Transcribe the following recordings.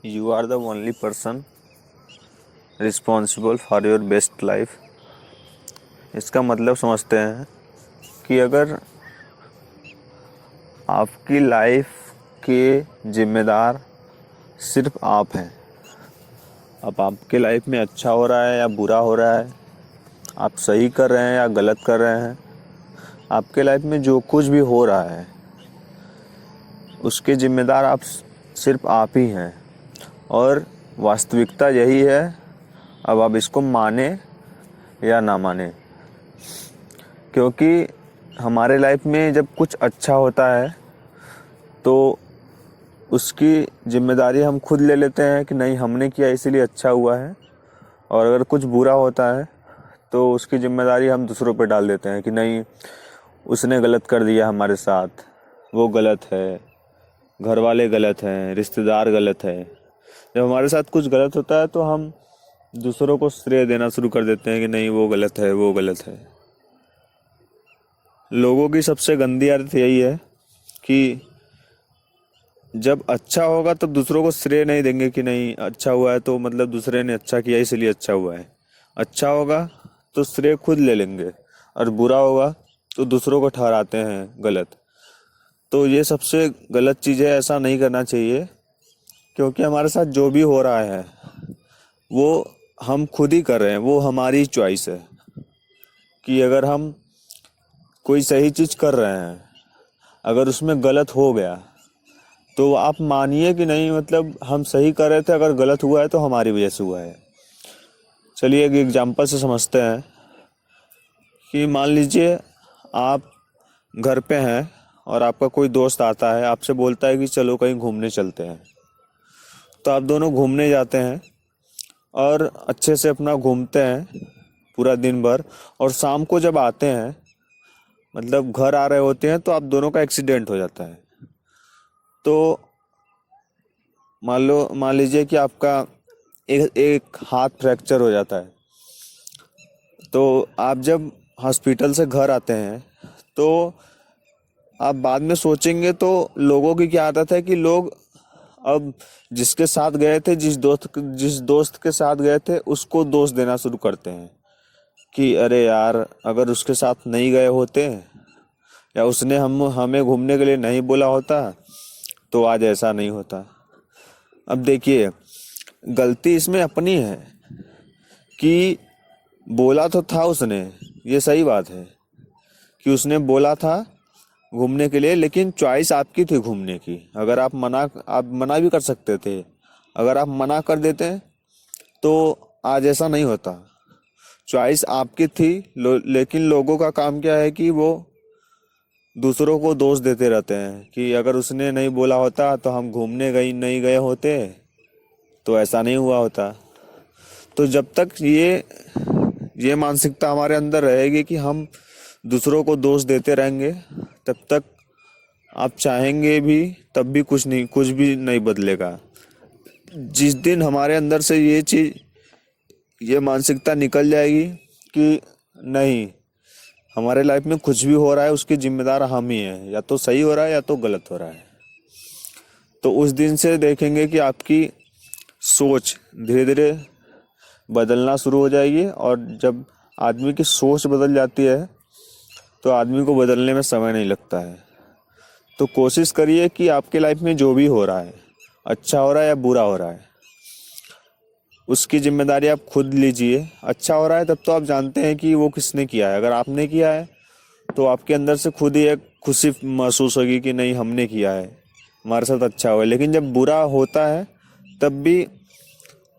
You are the only person responsible for your best life। इसका मतलब समझते हैं कि अगर आपकी लाइफ के जिम्मेदार सिर्फ आप हैं, अब आपके लाइफ में अच्छा हो रहा है या बुरा हो रहा है, आप सही कर रहे हैं या गलत कर रहे हैं, आपके लाइफ में जो कुछ भी हो रहा है उसके जिम्मेदार आप सिर्फ आप ही हैं। और वास्तविकता यही है, अब आप इसको माने या ना माने, क्योंकि हमारे लाइफ में जब कुछ अच्छा होता है तो उसकी जिम्मेदारी हम खुद ले लेते हैं कि नहीं हमने किया इसीलिए अच्छा हुआ है, और अगर कुछ बुरा होता है तो उसकी जिम्मेदारी हम दूसरों पे डाल देते हैं कि नहीं उसने गलत कर दिया हमारे साथ, वो गलत है, घर वाले गलत हैं, रिश्तेदार गलत है। जब हमारे साथ कुछ गलत होता है तो हम दूसरों को श्रेय देना शुरू कर देते हैं कि नहीं वो गलत है, वो गलत है। लोगों की सबसे गंदी आदत यही है कि जब अच्छा होगा तब दूसरों को श्रेय नहीं देंगे कि नहीं अच्छा हुआ है तो मतलब दूसरे ने अच्छा किया इसलिए अच्छा हुआ है। अच्छा होगा तो श्रेय खुद ले लेंगे, और बुरा होगा तो दूसरों को ठहराते हैं गलत। तो ये सबसे गलत चीज़ है, ऐसा नहीं करना चाहिए, क्योंकि हमारे साथ जो भी हो रहा है वो हम खुद ही कर रहे हैं, वो हमारी चॉइस है कि अगर हम कोई सही चीज़ कर रहे हैं, अगर उसमें गलत हो गया तो आप मानिए कि नहीं मतलब हम सही कर रहे थे, अगर गलत हुआ है तो हमारी वजह से हुआ है। चलिए एक एग्जांपल से समझते हैं कि मान लीजिए आप घर पे हैं और आपका कोई दोस्त आता है, आपसे बोलता है कि चलो कहीं घूमने चलते हैं। तो आप दोनों घूमने जाते हैं और अच्छे से अपना घूमते हैं पूरा दिन भर, और शाम को जब आते हैं मतलब घर आ रहे होते हैं तो आप दोनों का एक्सीडेंट हो जाता है। तो मान लीजिए कि आपका एक हाथ फ्रैक्चर हो जाता है। तो आप जब हॉस्पिटल से घर आते हैं तो आप बाद में सोचेंगे तो लोगों की क्या आदत है कि लोग अब जिसके साथ गए थे, जिस दोस्त के साथ गए थे उसको दोष देना शुरू करते हैं कि अरे यार अगर उसके साथ नहीं गए होते या उसने हमें घूमने के लिए नहीं बोला होता तो आज ऐसा नहीं होता। अब देखिए गलती इसमें अपनी है कि बोला तो था उसने, ये सही बात है कि उसने बोला था घूमने के लिए, लेकिन चॉइस आपकी थी घूमने की। अगर आप मना भी कर सकते थे, अगर आप मना कर देते तो आज ऐसा नहीं होता। चॉइस आपकी थी, लेकिन लोगों का काम क्या है कि वो दूसरों को दोष देते रहते हैं कि अगर उसने नहीं बोला होता तो हम घूमने नहीं गए होते तो ऐसा नहीं हुआ होता। तो जब तक ये मानसिकता हमारे अंदर रहेगी कि हम दूसरों को दोष देते रहेंगे, तब तक आप चाहेंगे भी तब भी कुछ भी नहीं बदलेगा। जिस दिन हमारे अंदर से ये मानसिकता निकल जाएगी कि नहीं हमारे लाइफ में कुछ भी हो रहा है उसके जिम्मेदार हम ही हैं, या तो सही हो रहा है या तो गलत हो रहा है, तो उस दिन से देखेंगे कि आपकी सोच धीरे धीरे बदलना शुरू हो जाएगी। और जब आदमी की सोच बदल जाती है तो आदमी को बदलने में समय नहीं लगता है। तो कोशिश करिए कि आपके लाइफ में जो भी हो रहा है, अच्छा हो रहा है या बुरा हो रहा है, उसकी जिम्मेदारी आप खुद लीजिए। अच्छा हो रहा है तब तो आप जानते हैं कि वो किसने किया है। अगर आपने किया है तो आपके अंदर से खुद ही एक खुशी महसूस होगी कि नहीं हमने किया है, हमारे साथ अच्छा हुआ है। लेकिन जब बुरा होता है तब भी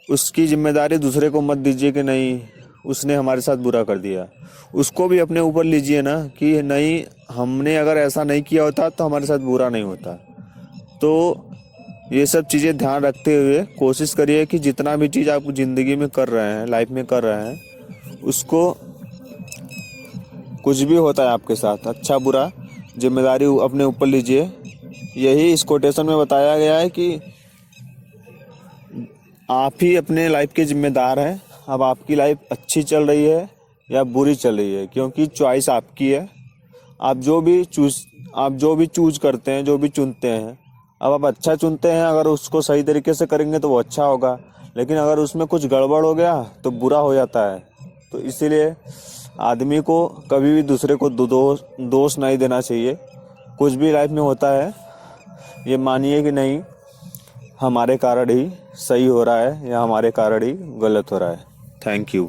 उसकी जिम्मेदारी दूसरे को मत दीजिए कि नहीं उसने हमारे साथ बुरा कर दिया। उसको भी अपने ऊपर लीजिए ना कि नहीं हमने अगर ऐसा नहीं किया होता तो हमारे साथ बुरा नहीं होता। तो ये सब चीज़ें ध्यान रखते हुए कोशिश करिए कि जितना भी चीज़ आप ज़िंदगी में कर रहे हैं, लाइफ में कर रहे हैं, उसको कुछ भी होता है आपके साथ अच्छा बुरा जिम्मेदारी अपने ऊपर लीजिए। यही इस कोटेशन में बताया गया है कि आप ही अपने लाइफ के जिम्मेदार हैं। अब आपकी लाइफ अच्छी चल रही है या बुरी चल रही है, क्योंकि चॉइस आपकी है। आप जो भी चूज करते हैं, जो भी चुनते हैं, अब आप अच्छा चुनते हैं, अगर उसको सही तरीके से करेंगे तो वो अच्छा होगा, लेकिन अगर उसमें कुछ गड़बड़ हो गया तो बुरा हो जाता है। तो इसीलिए आदमी को कभी भी दूसरे को दोष नहीं देना चाहिए। कुछ भी लाइफ में होता है, ये मानिए कि नहीं हमारे कारण ही सही हो रहा है या हमारे कारण ही गलत हो रहा है। Thank you.